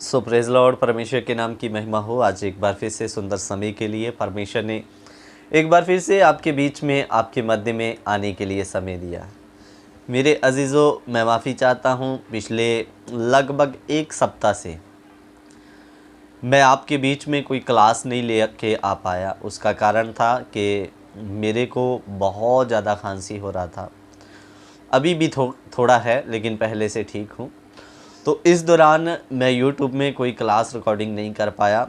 Praise Lord. परमेश्वर के नाम की महिमा हो। आज एक बार फिर से सुंदर समय के लिए परमेश्वर ने एक बार फिर से आपके बीच में, आपके मध्य में आने के लिए समय दिया। मेरे अजीज़ों, मैं माफ़ी चाहता हूँ। पिछले लगभग एक सप्ताह से मैं आपके बीच में कोई क्लास नहीं ले के आ पाया। उसका कारण था कि मेरे को बहुत ज़्यादा खांसी हो रहा था। अभी भी थोड़ा है, लेकिन पहले से ठीक हूँ। तो इस दौरान मैं YouTube में कोई क्लास रिकॉर्डिंग नहीं कर पाया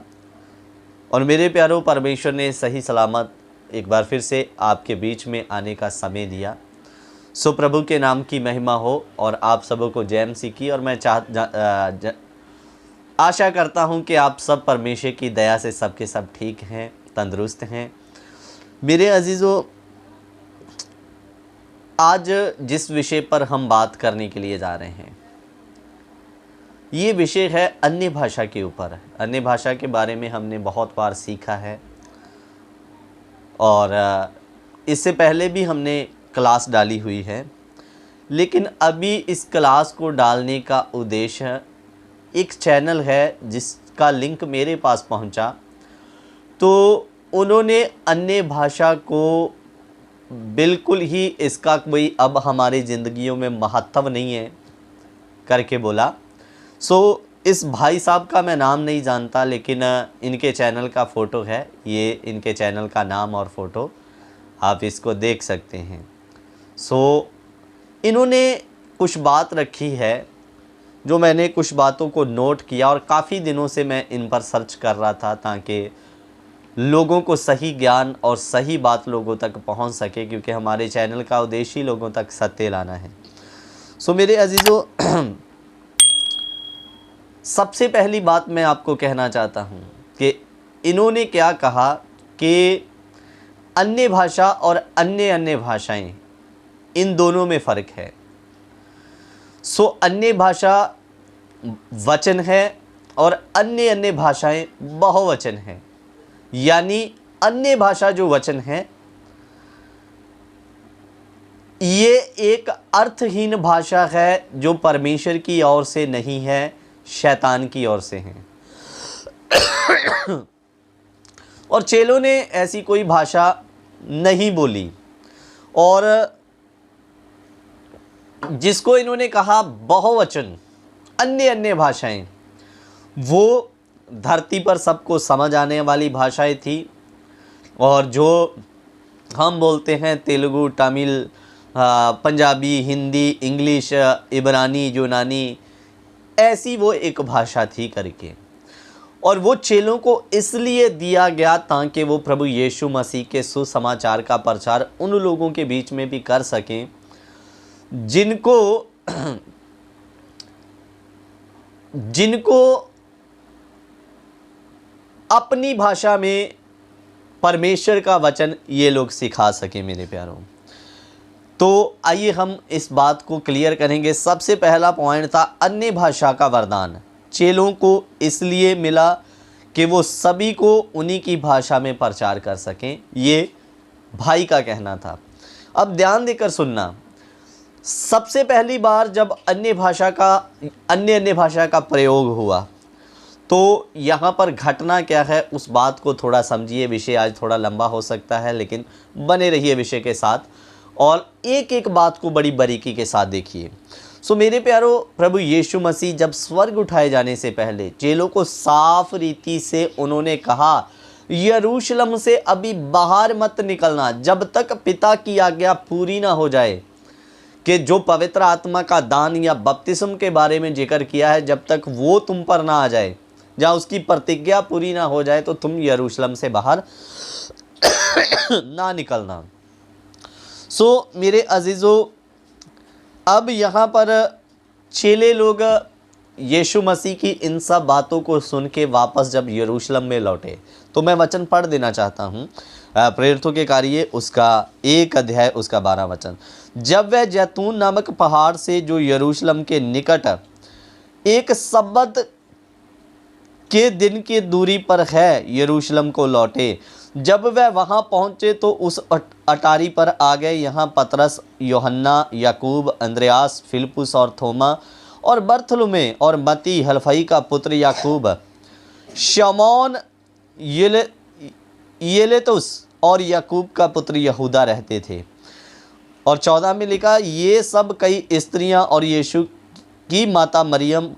और मेरे प्यारों, परमेश्वर ने सही सलामत एक बार फिर से आपके बीच में आने का समय दिया। प्रभु के नाम की महिमा हो और आप सबों को जय मसीह की। और मैं आशा करता हूं कि आप सब परमेश्वर की दया से सबके सब ठीक हैं, तंदुरुस्त हैं। मेरे अजीज़ों, आज जिस विषय पर हम बात करने के लिए जा रहे हैं, ये विषय है अन्य भाषा के ऊपर। अन्य भाषा के बारे में हमने बहुत बार सीखा है और इससे पहले भी हमने क्लास डाली हुई है, लेकिन अभी इस क्लास को डालने का उद्देश्य, एक चैनल है जिसका लिंक मेरे पास पहुंचा, तो उन्होंने अन्य भाषा को बिल्कुल ही इसका कोई अब हमारी ज़िंदगियों में महत्व नहीं है करके बोला। इस भाई साहब का मैं नाम नहीं जानता, लेकिन इनके चैनल का फ़ोटो है, ये इनके चैनल का नाम और फ़ोटो आप इसको देख सकते हैं। इन्होंने कुछ बात रखी है जो मैंने कुछ बातों को नोट किया और काफ़ी दिनों से मैं इन पर सर्च कर रहा था ताकि लोगों को सही ज्ञान और सही बात लोगों तक पहुंच सके, क्योंकि हमारे चैनल का उद्देश्य ही लोगों तक सत्य लाना है। मेरे अजीज़ों, सबसे पहली बात मैं आपको कहना चाहता हूं कि इन्होंने क्या कहा कि अन्य भाषा और अन्य भाषाएं, इन दोनों में फ़र्क है। अन्य भाषा वचन है और अन्य भाषाएं बहुवचन है। यानी अन्य भाषा जो वचन है, ये एक अर्थहीन भाषा है जो परमेश्वर की ओर से नहीं है, शैतान की ओर से है। और चेलों ने ऐसी कोई भाषा नहीं बोली, और जिसको इन्होंने कहा बहुवचन, अन्य भाषाएं, वो धरती पर सबको समझ आने वाली भाषाएं थी। और जो हम बोलते हैं तेलुगु, तमिल, पंजाबी, हिंदी, इंग्लिश, इब्रानी, यूनानी, ऐसी वो एक भाषा थी करके। और वो चेलों को इसलिए दिया गया ताकि वो प्रभु यीशु मसीह के सुसमाचार का प्रचार उन लोगों के बीच में भी कर सकें जिनको अपनी भाषा में परमेश्वर का वचन ये लोग सिखा सके। मेरे प्यारों, तो आइए हम इस बात को क्लियर करेंगे। सबसे पहला पॉइंट था अन्य भाषा का वरदान चेलों को इसलिए मिला कि वो सभी को उन्हीं की भाषा में प्रचार कर सकें। ये भाई का कहना था। अब ध्यान देकर सुनना। सबसे पहली बार जब अन्य भाषा का प्रयोग हुआ, तो यहाँ पर घटना क्या है उस बात को थोड़ा समझिए। विषय आज थोड़ा लंबा हो सकता है, लेकिन बने रहिए विषय के साथ और एक एक बात को बड़ी बारीकी के साथ देखिए। मेरे प्यारों, प्रभु यीशु मसीह जब स्वर्ग उठाए जाने से पहले चेलों को साफ रीति से उन्होंने कहा, यरूशलेम से अभी बाहर मत निकलना जब तक पिता की आज्ञा पूरी ना हो जाए, कि जो पवित्र आत्मा का दान या बपतिस्म के बारे में जिक्र किया है, जब तक वो तुम पर ना आ जाए, जहाँ उसकी प्रतिज्ञा पूरी ना हो जाए, तो तुम यरूशलेम से बाहर ना निकलना। मेरे अजीज़ों, अब यहाँ पर चेले लोग यीशु मसीह की इन सब बातों को सुन के वापस जब यरूशलेम में लौटे, तो मैं वचन पढ़ देना चाहता हूँ। प्रेरितों के कार्य उसका 1 अध्याय उसका 12 वचन। जब वह जैतून नामक पहाड़ से जो यरूशलेम के निकट एक सब्बत के दिन की दूरी पर है यरूशलेम को लौटे, जब वह वहाँ पहुँचे तो उस अटारी पर आ गए। यहाँ पतरस, यूहन्ना, याकूब, अंद्रयास, फिलिप्पुस और थोमा और बर्थुलमै और मती हलफई का पुत्र याकूब, शमौन, येलेतुस और याकूब का पुत्र यहूदा रहते थे। और 14 में लिखा, ये सब कई स्त्रियां और यीशु की माता मरियम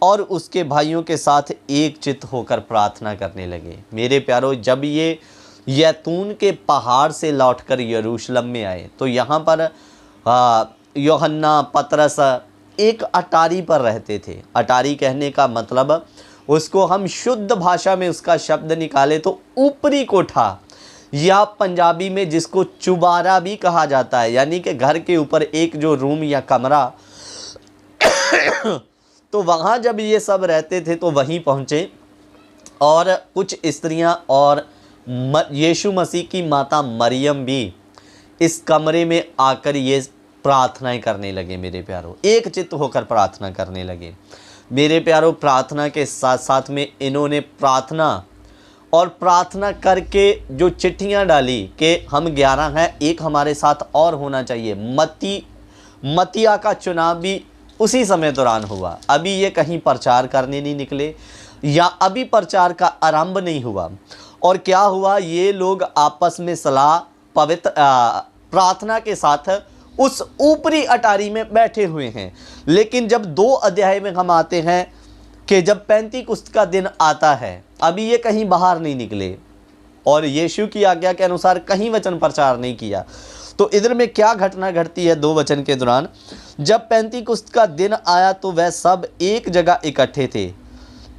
और उसके भाइयों के साथ एक चित्त होकर प्रार्थना करने लगे। मेरे प्यारो, जब ये जैतून के पहाड़ से लौटकर यरूशलेम में आए तो यहाँ पर यूहन्ना, पतरस एक अटारी पर रहते थे। अटारी कहने का मतलब, उसको हम शुद्ध भाषा में उसका शब्द निकाले तो ऊपरी कोठा, या पंजाबी में जिसको चुबारा भी कहा जाता है, यानी कि घर के ऊपर एक जो रूम या कमरा। तो वहाँ जब ये सब रहते थे तो वहीं पहुँचे, और कुछ स्त्रियां और यीशु मसीह की माता मरियम भी इस कमरे में आकर ये प्रार्थनाएं करने लगे। मेरे प्यारो, एक चित्त होकर प्रार्थना करने लगे। मेरे प्यारो, प्रार्थना के साथ साथ में इन्होंने प्रार्थना करके जो चिट्ठियां डाली कि हम 11 हैं, एक हमारे साथ और होना चाहिए। मतिया का चुनाव भी उसी समय दौरान हुआ। अभी ये कहीं प्रचार करने नहीं निकले, या अभी प्रचार का आरंभ नहीं हुआ। और क्या हुआ, ये लोग आपस में सलाह पवित्र प्रार्थना के साथ उस ऊपरी अटारी में बैठे हुए हैं। लेकिन जब 2 अध्याय में हम आते हैं कि जब पैंतीकुस्त का दिन आता है, अभी ये कहीं बाहर नहीं निकले और यीशु की आज्ञा के अनुसार कहीं वचन प्रचार नहीं किया। तो इधर में क्या घटना घटती है 2 वचन के दौरान। जब पैंतीकुस्त का दिन आया तो वह सब एक जगह इकट्ठे थे।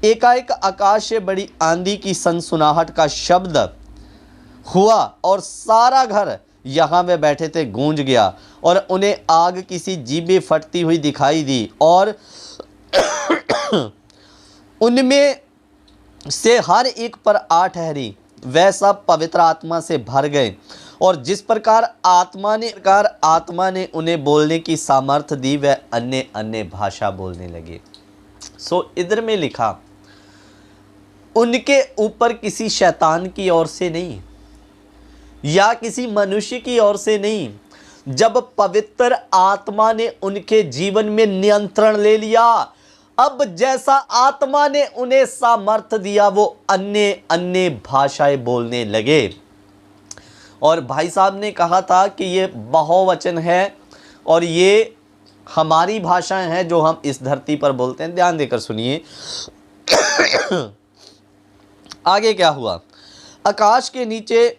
एकाएक आकाश से बड़ी आंधी की सनसनाहट का शब्द हुआ और सारा घर यहाँ वे बैठे थे गूंज गया, और उन्हें आग की सी जीभें फटती हुई दिखाई दी, और उनमें से हर एक पर आ ठहरी। वह सब पवित्र आत्मा से भर गए, और जिस प्रकार आत्मा ने उन्हें बोलने की सामर्थ्य दी, वह अन्य अन्य भाषा बोलने लगे। इधर में लिखा, उनके ऊपर किसी शैतान की ओर से नहीं या किसी मनुष्य की ओर से नहीं, जब पवित्र आत्मा ने उनके जीवन में नियंत्रण ले लिया, अब जैसा आत्मा ने उन्हें सामर्थ्य दिया, वो अन्य अन्य भाषाएं बोलने लगे। और भाई साहब ने कहा था कि ये बहुवचन है और ये हमारी भाषाएं हैं जो हम इस धरती पर बोलते हैं। ध्यान देकर सुनिए। आगे क्या हुआ, आकाश के नीचे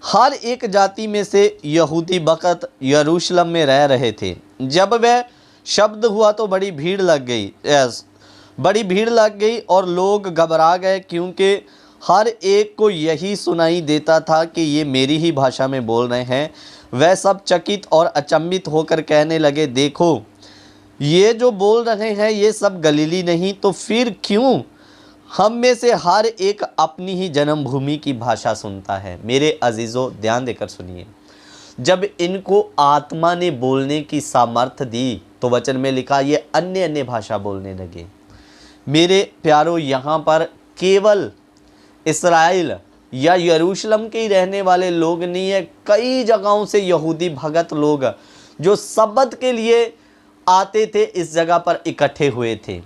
हर एक जाति में से यहूदी बकत यरूशलेम में रह रहे थे। जब वह शब्द हुआ तो बड़ी भीड़ लग गई और लोग घबरा गए, क्योंकि हर एक को यही सुनाई देता था कि ये मेरी ही भाषा में बोल रहे हैं। वह सब चकित और अचंभित होकर कहने लगे, देखो ये जो बोल रहे हैं ये सब गलीली नहीं, तो फिर क्यों हम में से हर एक अपनी ही जन्मभूमि की भाषा सुनता है। मेरे अजीज़ों, ध्यान देकर सुनिए। जब इनको आत्मा ने बोलने की सामर्थ्य दी तो वचन में लिखा ये अन्य अन्य भाषा बोलने लगे। मेरे प्यारो, यहाँ पर केवल इस्राएल या यरूशलेम के ही रहने वाले लोग नहीं है, कई जगहों से यहूदी भगत लोग जो सब्बत के लिए आते थे इस जगह पर इकट्ठे हुए थे।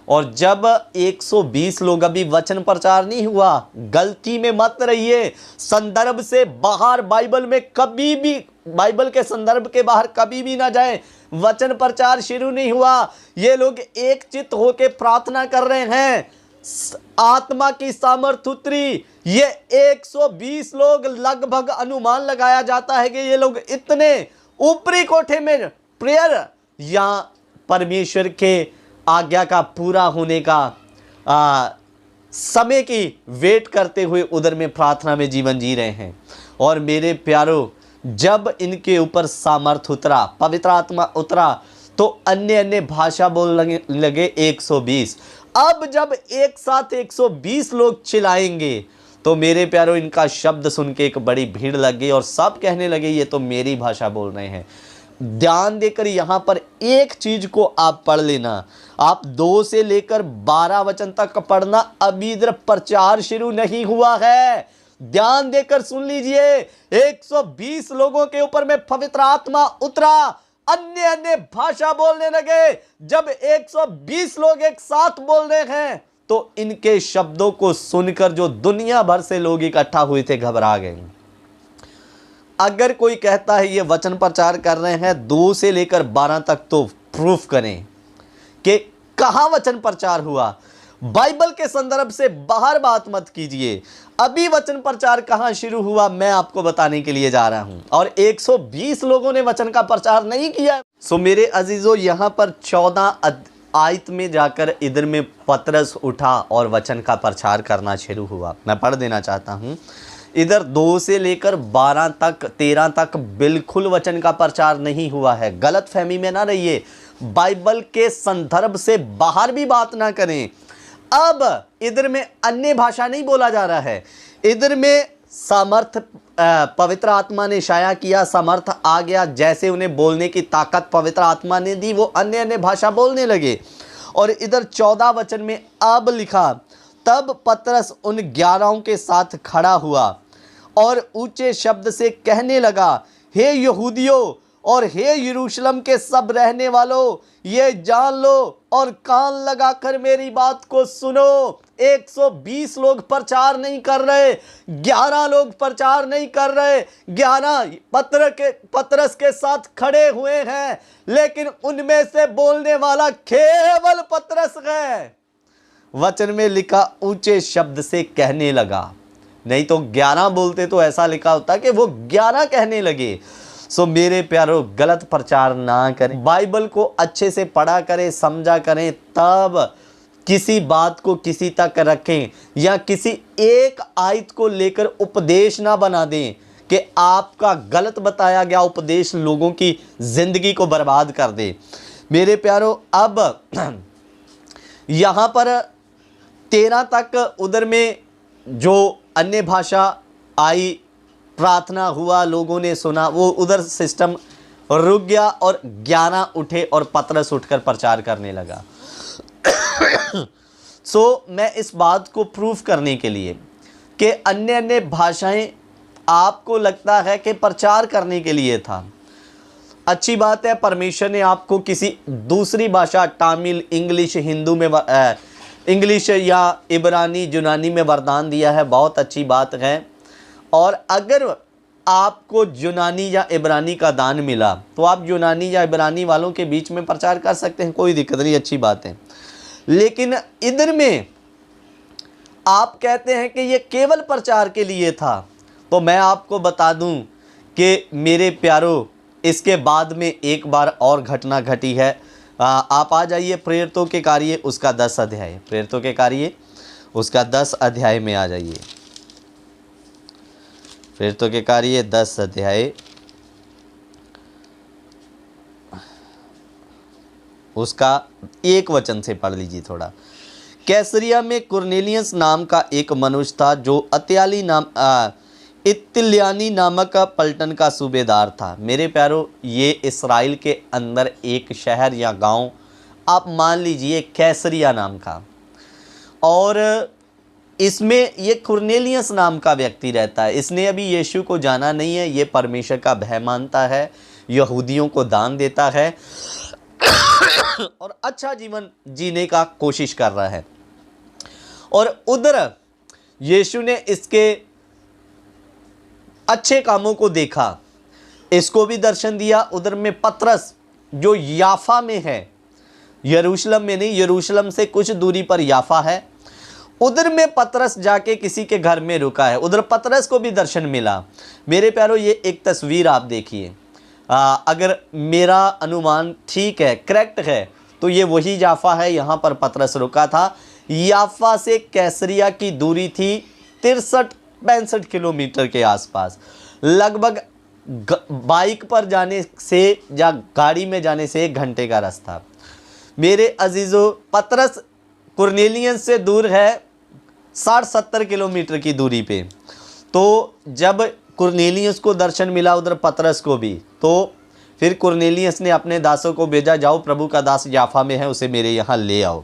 और जब 120 लोग, अभी वचन प्रचार नहीं हुआ, गलती में मत रहिए, संदर्भ से बाहर बाइबल में कभी भी, बाइबल के संदर्भ के बाहर कभी भी ना जाएं। वचन प्रचार शुरू नहीं हुआ, ये लोग एक चित्त होके प्रार्थना कर रहे हैं, आत्मा की सामर्थ उतरी। ये 120 लोग, लगभग अनुमान लगाया जाता है कि ये लोग इतने ऊपरी कोठे में प्रेयर या परमेश्वर के आज्ञा का पूरा होने का समय की वेट करते हुए उधर में प्रार्थना में जीवन जी रहे हैं। और मेरे प्यारो, जब इनके ऊपर सामर्थ उतरा, पवित्र आत्मा उतरा, तो अन्य अन्य भाषा बोलने लगे 120। अब जब एक साथ 120 लोग चिल्लाएंगे तो मेरे प्यारो, इनका शब्द सुन के एक बड़ी भीड़ लग गई और सब कहने लगे ये तो मेरी भाषा बोल रहे हैं। ध्यान देकर यहाँ पर एक चीज को आप पढ़ लेना, आप 2 से लेकर 12 वचन तक पढ़ना। अभी इधर प्रचार शुरू नहीं हुआ है, ध्यान देकर सुन लीजिए। 120 लोगों के ऊपर में पवित्र आत्मा उतरा, अन्य अन्य भाषा बोलने लगे। जब 120 लोग एक साथ बोल रहे हैं तो इनके शब्दों को सुनकर जो दुनिया भर से लोग इकट्ठा हुए थे घबरा गए। अगर कोई कहता है ये वचन प्रचार कर रहे हैं 2 से लेकर 12 तक, तो प्रूफ करें कि कहां वचन प्रचार हुआ। बाइबल के संदर्भ से बाहर बात मत कीजिए। अभी वचन प्रचार कहां शुरू हुआ मैं आपको बताने के लिए जा रहा हूं, और 120 लोगों ने वचन का प्रचार नहीं किया। सो मेरे अजीजों, यहां पर 14 आयत में जाकर इधर में पतरस उठा और वचन का प्रचार करना शुरू हुआ। मैं पढ़ देना चाहता हूं। इधर 2 से लेकर 12 तक 13 तक बिल्कुल वचन का प्रचार नहीं हुआ है। गलत फहमी में ना रहिए, बाइबल के संदर्भ से बाहर भी बात ना करें। अब इधर में अन्य भाषा नहीं बोला जा रहा है, इधर में सामर्थ पवित्र आत्मा ने शाया किया, सामर्थ आ गया, जैसे उन्हें बोलने की ताकत पवित्र आत्मा ने दी वो अन्य अन्य भाषा बोलने लगे। और इधर 14 वचन में अब लिखा, तब पतरस उन 11 के साथ खड़ा हुआ और ऊंचे शब्द से कहने लगा, हे यहूदियों और हे यरूशलेम के सब रहने वालों, ये जान लो और कान लगाकर मेरी बात को सुनो। 120 लोग प्रचार नहीं कर रहे, 11 लोग प्रचार नहीं कर रहे, 11 पतरस के साथ खड़े हुए हैं, लेकिन उनमें से बोलने वाला केवल पतरस है। वचन में लिखा ऊंचे शब्द से कहने लगा, नहीं तो 11 बोलते तो ऐसा लिखा होता कि वो 11 कहने लगे। सो मेरे प्यारों, गलत प्रचार ना करें, बाइबल को अच्छे से पढ़ा करें, समझा करें, तब किसी बात को किसी तक रखें, या किसी एक आयत को लेकर उपदेश ना बना दें कि आपका गलत बताया गया उपदेश लोगों की जिंदगी को बर्बाद कर दे। मेरे प्यारों, अब यहाँ पर 13 तक उधर में जो अन्य भाषा आई, प्रार्थना हुआ, लोगों ने सुना, वो उधर सिस्टम रुक गया और 11 उठे और पतरस उठकर प्रचार करने लगा। मैं इस बात को प्रूफ करने के लिए कि अन्य अन्य भाषाएं आपको लगता है कि प्रचार करने के लिए था, अच्छी बात है। परमेश्वर ने आपको किसी दूसरी भाषा, तमिल, इंग्लिश, हिंदू में इंग्लिश या इब्रानी, यूनानी में वरदान दिया है, बहुत अच्छी बात है। और अगर आपको यूनानी या इब्रानी का दान मिला तो आप यूनानी या इब्रानी वालों के बीच में प्रचार कर सकते हैं, कोई दिक्कत नहीं, अच्छी बात है। लेकिन इधर में आप कहते हैं कि ये केवल प्रचार के लिए था, तो मैं आपको बता दूं कि मेरे प्यारों, इसके बाद में एक बार और घटना घटी है। आप आ जाइए प्रेरितों के कार्य उसका 10 अध्याय, प्रेरितों के कार्य उसका 10 अध्याय में आ जाइए। प्रेरितों के कार्य 10 अध्याय उसका 1 वचन से पढ़ लीजिए थोड़ा। कैसरिया में कुरनेलियस नाम का एक मनुष्य था जो इत्तिल्यानी नामक पलटन का सूबेदार था। मेरे प्यारों, ये इस्राइल के अंदर एक शहर या गांव आप मान लीजिए कैसरिया नाम का, और इसमें ये कुरनेलियस नाम का व्यक्ति रहता है। इसने अभी यीशु को जाना नहीं है, ये परमेश्वर का भय मानता है, यहूदियों को दान देता है और अच्छा जीवन जीने का कोशिश कर रहा है। और उधर यीशु ने इसके अच्छे कामों को देखा, इसको भी दर्शन दिया। उधर में पतरस जो याफा में है, यरूशलेम में नहीं, यरूशलेम से कुछ दूरी पर याफा है, उधर में पतरस जाके किसी के घर में रुका है। उधर पतरस को भी दर्शन मिला। मेरे प्यारों, ये एक तस्वीर आप देखिए, अगर मेरा अनुमान ठीक है, करेक्ट है, तो ये वही याफा है, यहाँ पर पतरस रुका था। याफा से कैसरिया की दूरी थी 63-65 किलोमीटर के आसपास, लगभग बाइक पर जाने से या गाड़ी में जाने से 1 घंटे का रास्ता। मेरे अजीज़ों, पतरस कुरनेलियस से दूर है 60-70 किलोमीटर की दूरी पे। तो जब कुरनेलियस को दर्शन मिला, उधर पतरस को भी, तो फिर कुरनेलियस ने अपने दासों को भेजा, जाओ प्रभु का दास याफा में है, उसे मेरे यहाँ ले आओ।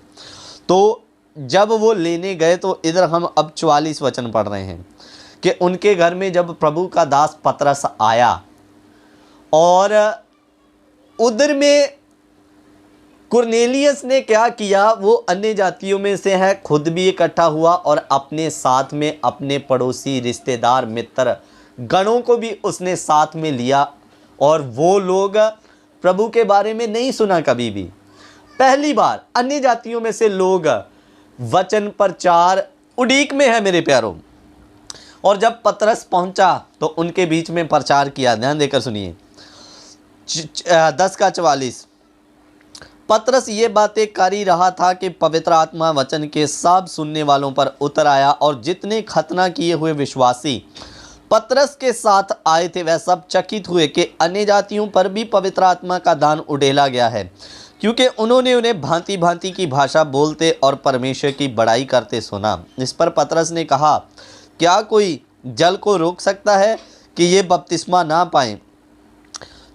तो जब वो लेने गए तो इधर हम अब 44 वचन पढ़ रहे हैं कि उनके घर में जब प्रभु का दास पतरस आया और उधर में कुरनेलियस ने क्या किया, वो अन्य जातियों में से है, खुद भी इकट्ठा हुआ और अपने साथ में अपने पड़ोसी, रिश्तेदार, मित्र गणों को भी उसने साथ में लिया। और वो लोग प्रभु के बारे में नहीं सुना कभी भी। पहली बार अन्य जातियों में से लोग वचन प्रचार उड़ीक में है मेरे प्यारों। और जब पतरस पहुंचा तो उनके बीच में प्रचार किया। ध्यान देकर सुनिए 10:44। पतरस ये बातें कर ही रहा था कि पवित्र आत्मा वचन के सब सुनने वालों पर उतर आया, और जितने खतना किए हुए विश्वासी पतरस के साथ आए थे वह सब चकित हुए कि अन्य जातियों पर भी पवित्र आत्मा का दान उड़ेला गया है, क्योंकि उन्होंने उन्हें भांति भांति की भाषा बोलते और परमेश्वर की बड़ाई करते सुना। इस पर पतरस ने कहा, क्या कोई जल को रोक सकता है कि ये बपतिस्मा ना पाएं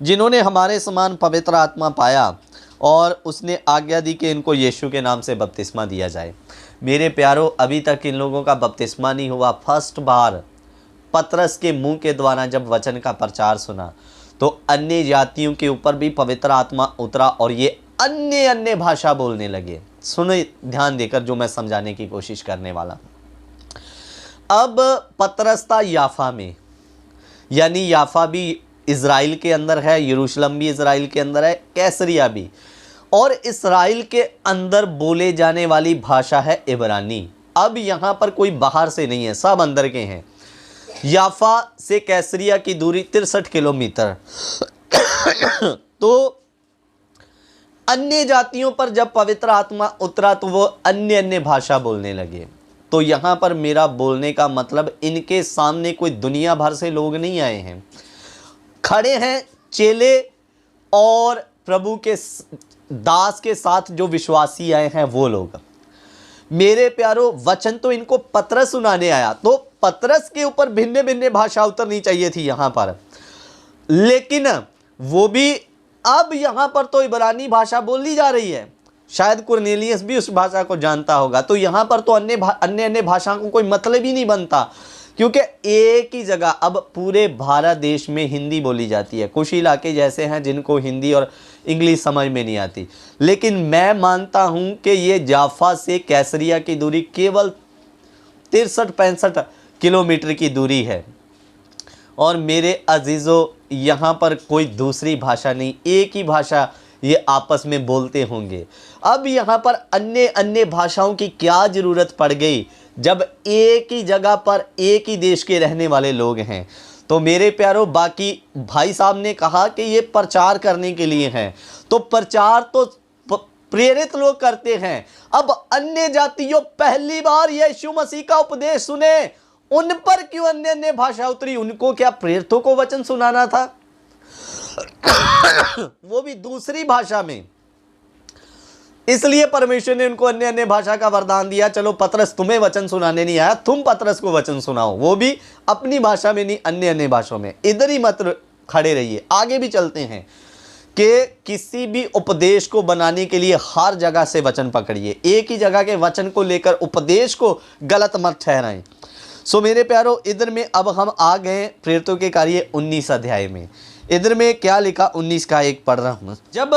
जिन्होंने हमारे समान पवित्र आत्मा पाया? और उसने आज्ञा दी कि इनको यीशु के नाम से बपतिस्मा दिया जाए। मेरे प्यारों, अभी तक इन लोगों का बपतिस्मा नहीं हुआ। फर्स्ट बार पतरस के मुंह के द्वारा जब वचन का प्रचार सुना तो अन्य जातियों के ऊपर भी पवित्र आत्मा उतरा और ये अन्य अन्य भाषा बोलने लगे। सुनो ध्यान देकर जो मैं समझाने की कोशिश करने वाला हूं। अब पतरस था याफा में, यानी याफा भी इज़राइल के अंदर है, यरूशलेम भी इज़राइल के अंदर है, कैसरिया भी। और इज़राइल के अंदर बोले जाने वाली भाषा है इब्रानी। अब यहाँ पर कोई बाहर से नहीं है, सब अंदर के हैं। याफा से कैसरिया की दूरी 63 किलोमीटर। तो अन्य जातियों पर जब पवित्र आत्मा उतरा तो वो अन्य अन्य भाषा बोलने लगे। तो यहाँ पर मेरा बोलने का मतलब, इनके सामने कोई दुनिया भर से लोग नहीं आए हैं, खड़े हैं चेले और प्रभु के दास के साथ जो विश्वासी आए हैं वो लोग। मेरे प्यारो, वचन तो इनको पतरस सुनाने आया, तो पतरस के ऊपर भिन्न भिन्न भाषा उतरनी चाहिए थी यहाँ पर, लेकिन वो भी अब यहाँ पर तो इब्रानी भाषा बोली जा रही है। शायद कुरनेलियस भी उस भाषा को जानता होगा। तो यहाँ पर तो अन्य भाषाओं को कोई मतलब ही नहीं बनता, क्योंकि एक ही जगह अब पूरे भारत देश में हिंदी बोली जाती है। कुछ इलाके जैसे हैं जिनको हिंदी और इंग्लिश समझ में नहीं आती, लेकिन मैं मानता हूं कि ये जाफा से कैसरिया की दूरी केवल 63-65 किलोमीटर की दूरी है। और मेरे अजीज़ों, यहाँ पर कोई दूसरी भाषा नहीं, एक ही भाषा ये आपस में बोलते होंगे। अब यहाँ पर अन्य अन्य भाषाओं की क्या ज़रूरत पड़ गई जब एक ही जगह पर एक ही देश के रहने वाले लोग हैं? तो मेरे प्यारों, बाकी भाई साहब ने कहा कि ये प्रचार करने के लिए हैं, तो प्रचार तो प्रेरित लोग करते हैं। अब अन्य जातियों पहली बार यीशु मसीह का उपदेश सुने, उन पर क्यों अन्य अन्य भाषा उतरी? उनको क्या प्रेरितों को वचन सुनाना था? वो भी दूसरी भाषा में। इसलिए परमेश्वर ने उनको अन्य अन्य भाषा का वरदान दिया। चलो पतरस, तुम्हें वचन सुनाने नहीं आया, तुम पतरस को वचन सुनाओ, वो भी अपनी भाषा में नहीं, अन्य अन्य भाषाओं में। इधर ही मत खड़े रहिए, आगे भी चलते हैं कि किसी भी उपदेश को बनाने के लिए हर जगह से वचन पकड़िए। एक ही जगह के वचन को लेकर उपदेश को गलत मत ठहराएं। सो मेरे प्यारों, इधर में अब हम आ गए प्रेरितों के कार्य 19 अध्याय में। इधर में क्या लिखा, 19 का 1 पढ़ रहा हूँ। जब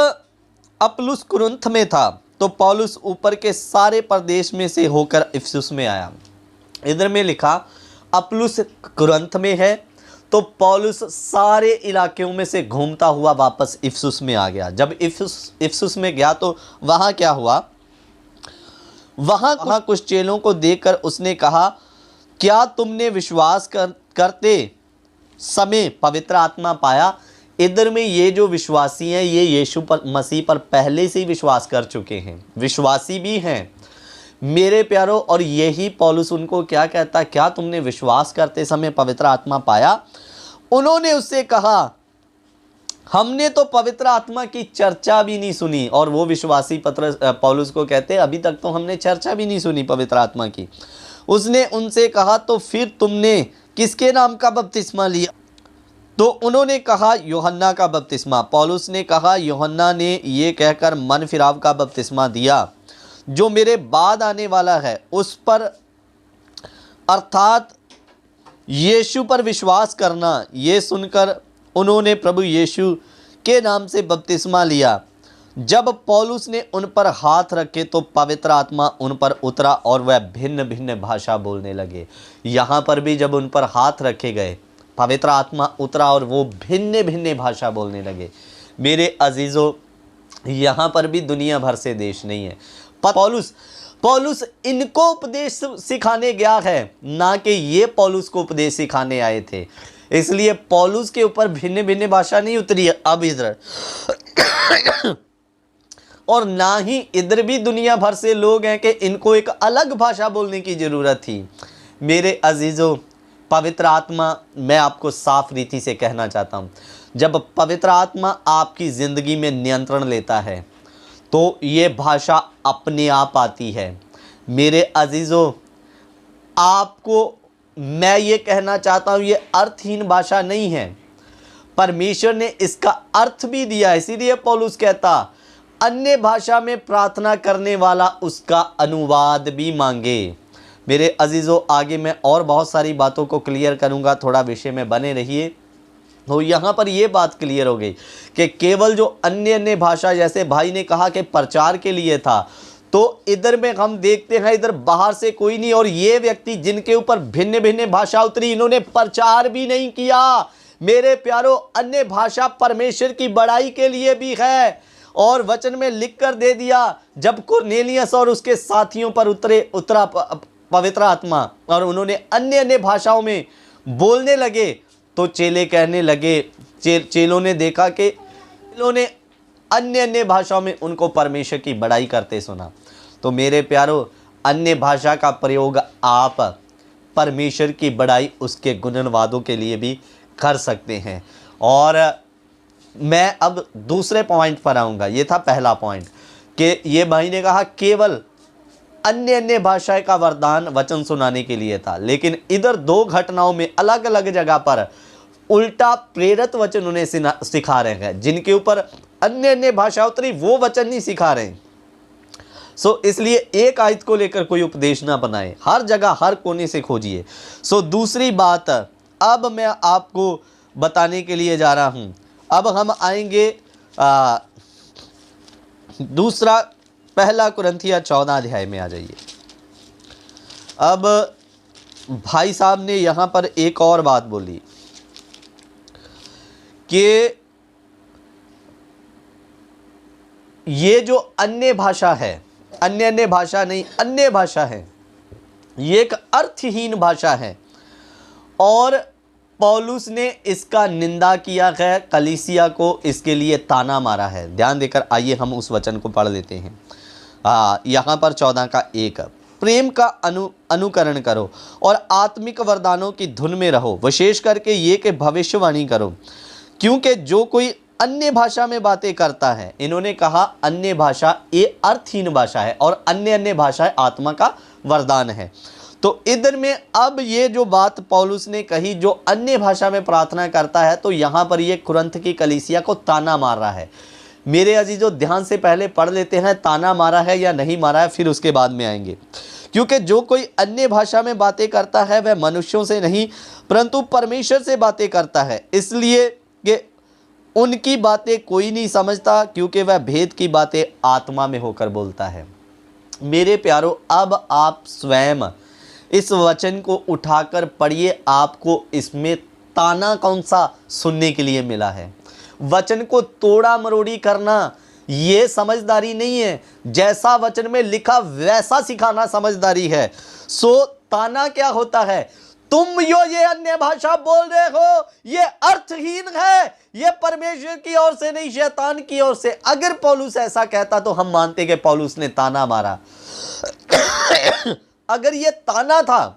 अपुल्लोस कुरिन्थ में था तो पौलुस ऊपर के सारे प्रदेश में से होकर इफिसुस में आया। इधर में लिखा अपुल्लोस कुरिन्थ में है, तो पौलुस सारे इलाकों में से घूमता हुआ वापस इफिसुस में आ गया। जब इफिसुस में गया तो वहाँ क्या हुआ, वहाँ कुछ चेलों को देखकर उसने कहा, क्या तुमने विश्वास करते समय पवित्र आत्मा पाया? इधर में ये जो विश्वासी हैं ये यीशु मसीह पर पहले से ही विश्वास कर चुके हैं, विश्वासी भी हैं मेरे प्यारों। और यही पौलुस उनको क्या कहता, क्या तुमने विश्वास करते समय पवित्र आत्मा पाया? उन्होंने उससे कहा, हमने तो पवित्र आत्मा की चर्चा भी नहीं सुनी। और वो विश्वासी पौलुस को कहते, अभी तक तो हमने चर्चा भी नहीं सुनी पवित्र आत्मा की। उसने उनसे कहा, तो फिर तुमने किसके नाम का बपतिस्मा लिया? तो उन्होंने कहा, यूहन्ना का बपतिस्मा। पौलुस ने कहा, यूहन्ना ने ये कहकर मन फिराव का बपतिस्मा दिया, जो मेरे बाद आने वाला है उस पर, अर्थात यीशु पर विश्वास करना। ये सुनकर उन्होंने प्रभु यीशु के नाम से बपतिस्मा लिया। जब पौलुस ने उन पर हाथ रखे तो पवित्र आत्मा उन पर उतरा और वह भिन्न भिन्न भाषा बोलने लगे। यहाँ पर भी जब उन पर हाथ रखे गए, पवित्र आत्मा उतरा और वो भिन्न भिन्न भाषा बोलने लगे। मेरे अजीज़ों, यहाँ पर भी दुनिया भर से देश नहीं है। पौलुस इनको उपदेश सिखाने गया है, ना कि ये पौलुस को उपदेश सिखाने आए थे। इसलिए पौलुस के ऊपर भिन्न भिन्न भाषा नहीं उतरी है अब इधर, और ना ही इधर भी दुनिया भर से लोग हैं कि इनको एक अलग भाषा बोलने की ज़रूरत थी। मेरे अजीज़ों, पवित्र आत्मा, मैं आपको साफ रीति से कहना चाहता हूँ, जब पवित्र आत्मा आपकी ज़िंदगी में नियंत्रण लेता है तो ये भाषा अपने आप आती है। मेरे अजीज़ों, आपको मैं ये कहना चाहता हूँ, ये अर्थहीन भाषा नहीं है। परमेश्वर ने इसका अर्थ भी दिया, इसीलिए पौलुस कहता अन्य भाषा में प्रार्थना करने वाला उसका अनुवाद भी मांगे। मेरे अजीज़ों, आगे मैं और बहुत सारी बातों को क्लियर करूँगा, थोड़ा विषय में बने रहिए। तो यहाँ पर ये बात क्लियर हो गई कि केवल जो अन्य अन्य भाषा, जैसे भाई ने कहा कि प्रचार के लिए था, तो इधर में हम देखते हैं इधर बाहर से कोई नहीं, और ये व्यक्ति जिनके ऊपर भिन्न भिन्न भाषा उतरी, इन्होंने प्रचार भी नहीं किया। मेरे प्यारों, अन्य भाषा परमेश्वर की बड़ाई के लिए भी है, और वचन में लिख कर दे दिया। जब कुरनेलियस और उसके साथियों पर उतरा पवित्र आत्मा और उन्होंने अन्य अन्य भाषाओं में बोलने लगे, तो चेले कहने लगे, चेलों ने देखा कि चेलों ने अन्य अन्य भाषाओं में उनको परमेश्वर की बड़ाई करते सुना। तो मेरे प्यारों, अन्य भाषा का प्रयोग आप परमेश्वर की बड़ाई, उसके गुणनवादों के लिए भी कर सकते हैं। और मैं अब दूसरे पॉइंट पर आऊँगा। ये था पहला पॉइंट कि ये भाई ने कहा केवल अन्य अन्य भाषा का वरदान वचन सुनाने के लिए था, लेकिन इधर दो घटनाओं में अलग अलग जगह पर उल्टा प्रेरित वचन उन्हें सिखा रहे हैं। जिनके ऊपर अन्य अन्य भाषा उतरी वो वचन नहीं सिखा रहे। इसलिए एक आयत को लेकर कोई उपदेश ना बनाए, हर जगह हर कोने से खोजिए। दूसरी बात अब मैं आपको बताने के लिए जा रहा हूं। अब हम आएंगे दूसरा, पहला कुरिन्थिया 14 अध्याय में आ जाइए। अब भाई साहब ने यहाँ पर एक और बात बोली कि ये जो अन्य भाषा है, अन्य अन्य भाषा नहीं, अन्य भाषा है, ये एक अर्थहीन भाषा है, और पौलुस ने इसका निंदा किया है, कलीसिया को इसके लिए ताना मारा है। ध्यान देकर आइए हम उस वचन को पढ़ लेते हैं। यहाँ पर 14 का 1, प्रेम का अनुकरण करो और आत्मिक वरदानों की धुन में रहो, विशेष करके ये कि भविष्यवाणी करो, क्योंकि जो कोई अन्य भाषा में बातें करता है, इन्होंने कहा अन्य भाषा ये अर्थहीन भाषा है और अन्य अन्य भाषाएं आत्मा का वरदान है। तो इधर में अब ये जो बात पौलुस ने कही, जो अन्य भाषा में प्रार्थना करता है, तो यहाँ पर ये कुरिन्थ की कलीसिया को ताना मार रहा है। मेरे अजीजों, ध्यान से पहले पढ़ लेते हैं ताना मारा है या नहीं मारा है, फिर उसके बाद में आएंगे। क्योंकि जो कोई अन्य भाषा में बातें करता है वह मनुष्यों से नहीं परंतु परमेश्वर से बातें करता है, इसलिए कि उनकी बातें कोई नहीं समझता, क्योंकि वह भेद की बातें आत्मा में होकर बोलता है। मेरे प्यारों, अब आप स्वयं इस वचन को उठाकर पढ़िए, आपको इसमें ताना कौन सा सुनने के लिए मिला है। वचन को तोड़ा मरोड़ी करना ये समझदारी नहीं है, जैसा वचन में लिखा वैसा सिखाना समझदारी है। ताना क्या होता है? तुम ये अन्य भाषा बोल रहे हो, ये अर्थहीन है, ये परमेश्वर की ओर से नहीं शैतान की ओर से। अगर पौलुस ऐसा कहता तो हम मानते कि पौलुस ने ताना मारा। अगर ये ताना था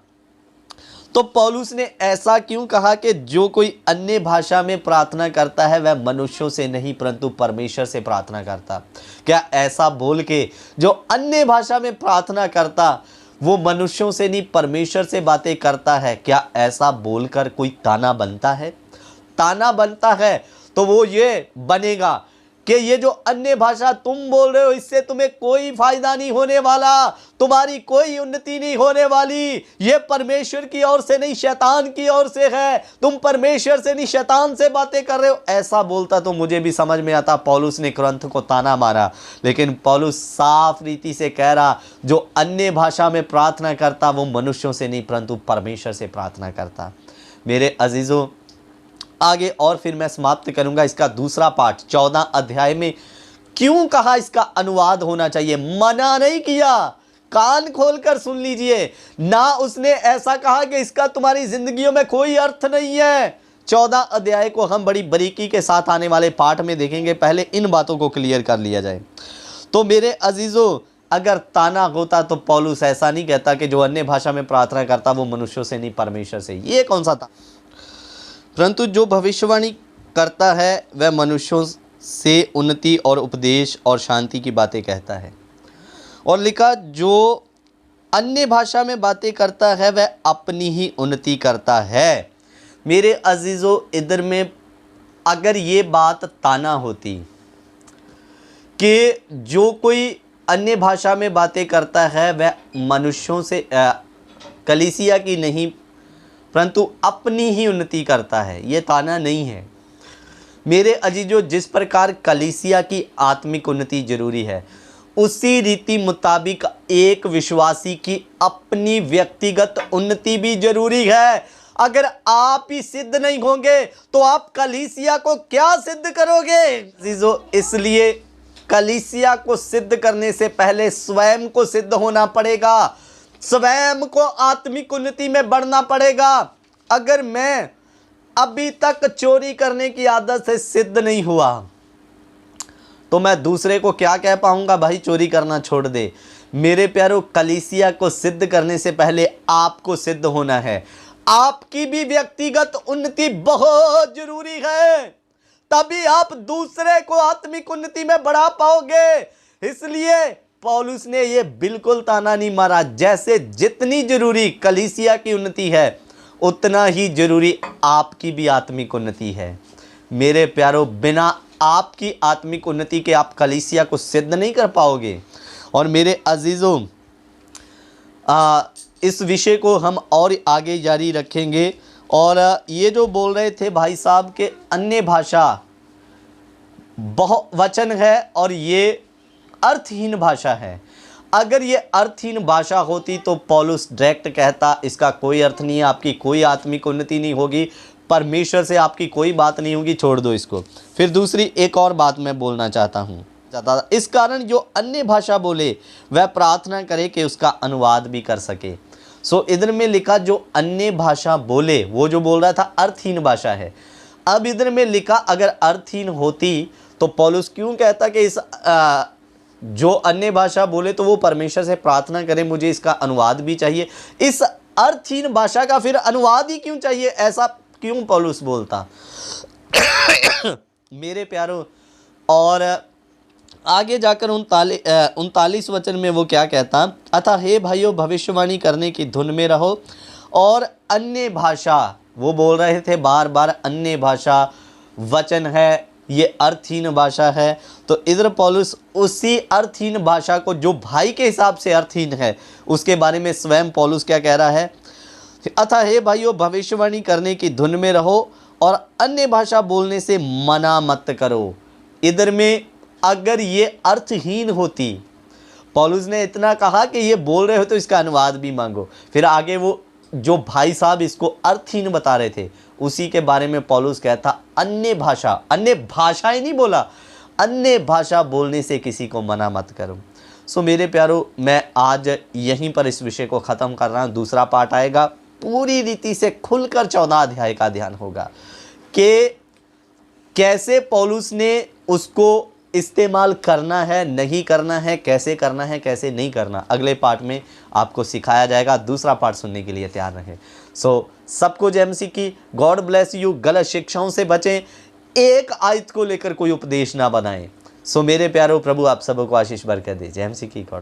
तो पौलुस ने ऐसा क्यों कहा कि जो कोई अन्य भाषा में प्रार्थना करता है वह मनुष्यों से नहीं परंतु परमेश्वर से प्रार्थना करता? क्या ऐसा बोल के जो अन्य भाषा में प्रार्थना करता वो मनुष्यों से नहीं परमेश्वर से बातें करता है, क्या ऐसा बोलकर कोई ताना बनता है? ताना बनता है तो वो ये बनेगा कि ये जो अन्य भाषा तुम बोल रहे हो इससे तुम्हें कोई फायदा नहीं होने वाला, तुम्हारी कोई उन्नति नहीं होने वाली, ये परमेश्वर की ओर से नहीं शैतान की ओर से है, तुम परमेश्वर से नहीं शैतान से बातें कर रहे हो। ऐसा बोलता तो मुझे भी समझ में आता, पौलुस ने कुरिन्थ को ताना मारा, लेकिन पौलुस साफ रीति से कह रहा जो अन्य भाषा में प्रार्थना करता वो मनुष्यों से नहीं परंतु परमेश्वर से प्रार्थना करता। मेरे अजीजों, आगे और फिर मैं समाप्त करूंगा इसका दूसरा पार्ट 14 अध्याय में क्यों कहा इसका अनुवाद होना चाहिए। मना नहीं किया, कान खोलकर सुन लीजिए, ना उसने ऐसा कहा कि इसका तुम्हारी जिंदगियों में कोई अर्थ नहीं है। 14 अध्याय को हम बड़ी बारीकी के साथ आने वाले पाठ में देखेंगे, पहले इन बातों को क्लियर कर लिया जाए। तो मेरे अजीजों, अगर ताना होता तो पौलुस ऐसा नहीं कहता कि जो अन्य भाषा में प्रार्थना करता वो मनुष्यों से नहीं परमेश्वर से। ये कौन सा था? परंतु जो भविष्यवाणी करता है वह मनुष्यों से उन्नति और उपदेश और शांति की बातें कहता है। और लिखा जो अन्य भाषा में बातें करता है वह अपनी ही उन्नति करता है। मेरे अजीजों, इधर में अगर ये बात ताना होती कि जो कोई अन्य भाषा में बातें करता है वह मनुष्यों से कलीसिया की नहीं परंतु अपनी ही उन्नति करता है, ये ताना नहीं है। मेरे अजीजों, जिस प्रकार कलीसिया की आत्मिक उन्नति जरूरी है उसी रीति मुताबिक एक विश्वासी की अपनी व्यक्तिगत उन्नति भी जरूरी है। अगर आप ही सिद्ध नहीं होंगे तो आप कलीसिया को क्या सिद्ध करोगे अजीजों? इसलिए कलीसिया को सिद्ध करने से पहले स्वयं को सिद्ध होना पड़ेगा, स्वयं को आत्मिक उन्नति में बढ़ना पड़ेगा। अगर मैं अभी तक चोरी करने की आदत से सिद्ध नहीं हुआ तो मैं दूसरे को क्या कह पाऊंगा, भाई चोरी करना छोड़ दे। मेरे प्यारों, कलीसिया को सिद्ध करने से पहले आपको सिद्ध होना है। आपकी भी व्यक्तिगत उन्नति बहुत जरूरी है, तभी आप दूसरे को आत्मिक उन्नति में बढ़ा पाओगे। इसलिए पौलुस ने ये बिल्कुल ताना नहीं मारा, जैसे जितनी जरूरी कलीसिया की उन्नति है उतना ही जरूरी आपकी भी आत्मिक उन्नति है। मेरे प्यारों, बिना आपकी आत्मिक उन्नति के आप कलीसिया को सिद्ध नहीं कर पाओगे। और मेरे अजीजों, इस विषय को हम और आगे जारी रखेंगे। और ये जो बोल रहे थे भाई साहब के अन्य भाषा बहुवचन है और ये अर्थहीन भाषा है। अगर ये अर्थहीन भाषा होती तो पौलुस डायरेक्ट कहता इसका कोई अर्थ नहीं है, आपकी कोई आत्मिक उन्नति नहीं होगी, परमेश्वर से आपकी कोई बात नहीं होगी, छोड़ दो इसको। फिर दूसरी एक और बात मैं बोलना चाहता हूँ, इस कारण जो अन्य भाषा बोले वह प्रार्थना करे कि उसका अनुवाद भी कर सके। सो इधर में लिखा जो अन्य भाषा बोले, वो जो बोल रहा था अर्थहीन भाषा है। अब इधर में लिखा अगर अर्थहीन होती तो पौलुस क्यों कहता कि इस जो अन्य भाषा बोले तो वो परमेश्वर से प्रार्थना करे, मुझे इसका अनुवाद भी चाहिए। इस अर्थहीन भाषा का फिर अनुवाद ही क्यों चाहिए, ऐसा क्यों पौलुस बोलता? मेरे प्यारों, और आगे जाकर 39 वचन में वो क्या कहता, अतः हे भाइयों भविष्यवाणी करने की धुन में रहो और अन्य भाषा, वो बोल रहे थे बार बार अन्य भाषा वचन है, ये अर्थहीन भाषा है। तो इधर पौलुस उसी अर्थहीन भाषा को जो भाई के हिसाब से अर्थहीन है उसके बारे में स्वयं पौलुस क्या कह रहा है, अतः हे भाइयों भविष्यवाणी करने की धुन में रहो और अन्य भाषा बोलने से मना मत करो। इधर में अगर ये अर्थहीन होती, पौलुस ने इतना कहा कि ये बोल रहे हो तो इसका अनुवाद भी मांगो। फिर आगे वो जो भाई साहब इसको अर्थहीन बता रहे थे उसी के बारे में पौलुस कहता अन्य भाषा, अन्य भाषा ही नहीं बोला, अन्य भाषा बोलने से किसी को मना मत करो। सो मेरे प्यारों, मैं आज यहीं पर इस विषय को ख़त्म कर रहा हूँ। दूसरा पार्ट आएगा, पूरी रीति से खुलकर 14 अध्याय का ध्यान होगा कि कैसे पौलुस ने उसको इस्तेमाल करना है, नहीं करना है, कैसे करना है, कैसे नहीं करना, अगले पार्ट में आपको सिखाया जाएगा। दूसरा पार्ट सुनने के लिए तैयार रहें। सो सबको जय मसीह की, गॉड ब्लेस यू। गलत शिक्षाओं से बचें, एक आयत को लेकर कोई उपदेश ना बनाएं। सो मेरे प्यारों, प्रभु आप सबको आशीष बरकत दे। जय मसीह की। गॉड